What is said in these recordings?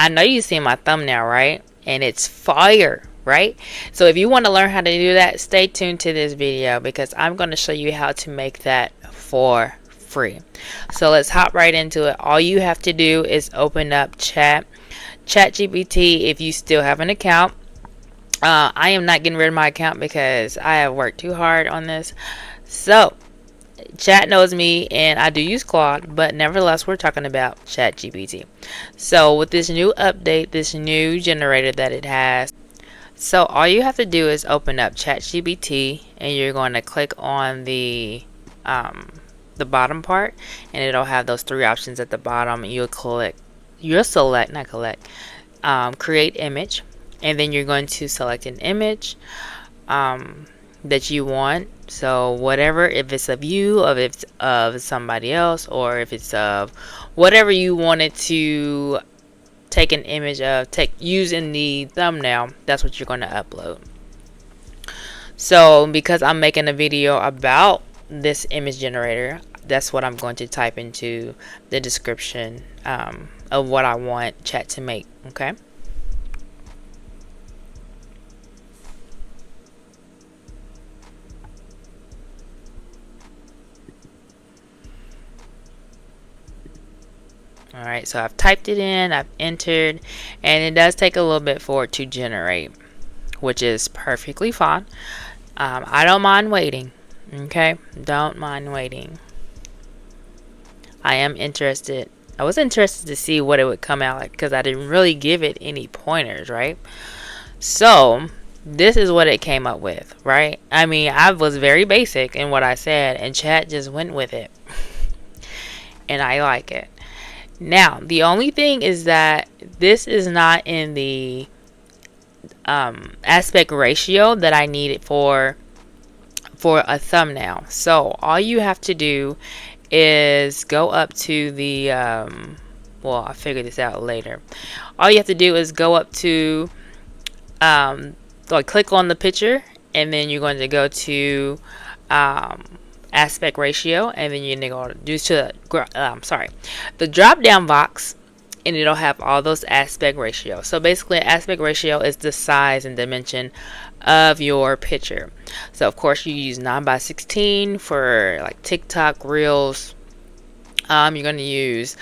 I know you see my thumbnail, right? And it's fire, right? So if you want to learn how to do that, stay tuned to this video because I'm going to show you how to make that for free. So let's hop right into it. All you have to do is open up ChatGPT if you still have an account. I am not getting rid of my account because I have worked too hard on this. So Chat knows me and I do use Claude, but nevertheless we're talking about ChatGPT. So with this new update, this new generator that it has, so all you have to do is open up ChatGPT and you're going to click on the bottom part, and it'll have those three options at the bottom. You'll select, not collect, create image, and then you're going to select an image that you want. So whatever, if it's of you, if it's of somebody else, or if it's of whatever you wanted to take an image of, use in the thumbnail, that's what you're going to upload. So because I'm making a video about this image generator, that's what I'm going to type into the description of what I want Chat to make. Okay. Alright, so I've typed it in, I've entered, and it does take a little bit for it to generate, which is perfectly fine. I don't mind waiting. Okay, don't mind waiting. I was interested to see what it would come out like because I didn't really give it any pointers, right? So this is what it came up with, right? I mean, I was very basic in what I said and Chat just went with it. And I like it. Now, the only thing is that this is not in the aspect ratio that I need it for a thumbnail. So all you have to do is go up to the well, I'll figure this out later. All you have to do is go up to like click on the picture, and then you're going to go to aspect ratio, and then you're going to go to the drop down box, and it'll have all those aspect ratio. So basically aspect ratio is the size and dimension of your picture. So of course you use 9:16 for like TikTok Reels. You're going to use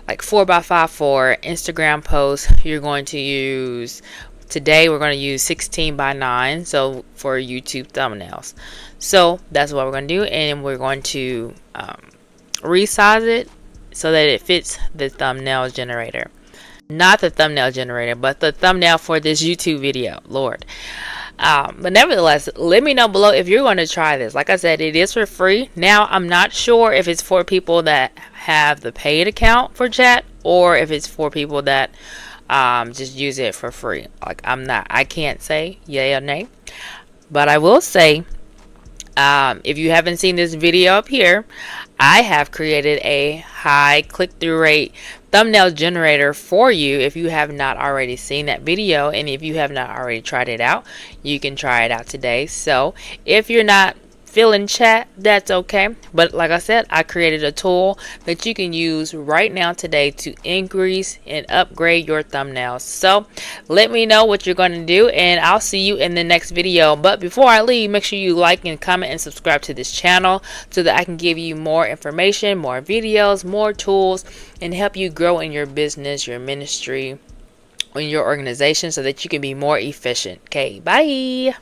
like 4:5 for Instagram posts. You're going to use, today we're going to use 16:9, so for YouTube thumbnails. So that's what we're going to do, and we're going to resize it so that it fits the thumbnail generator. Not the thumbnail generator, but the thumbnail for this YouTube video, Lord. But nevertheless, let me know below if you're going to try this. Like I said, it is for free. Now, I'm not sure if it's for people that have the paid account for Chat, or if it's for people that just use it for free. Like, I can't say yay or nay. But I will say, if you haven't seen this video up here, I have created a high click-through rate thumbnail generator for you. If you have not already seen that video, and if you have not already tried it out, you can try it out today. So if you're not feeling Chat, that's okay. But like I said, I created a tool that you can use right now today to increase and upgrade your thumbnails. So let me know what you're going to do, and I'll see you in the next video. But before I leave, make sure you like and comment and subscribe to this channel so that I can give you more information, more videos, more tools, and help you grow in your business, your ministry, in your organization, so that you can be more efficient. Okay, bye.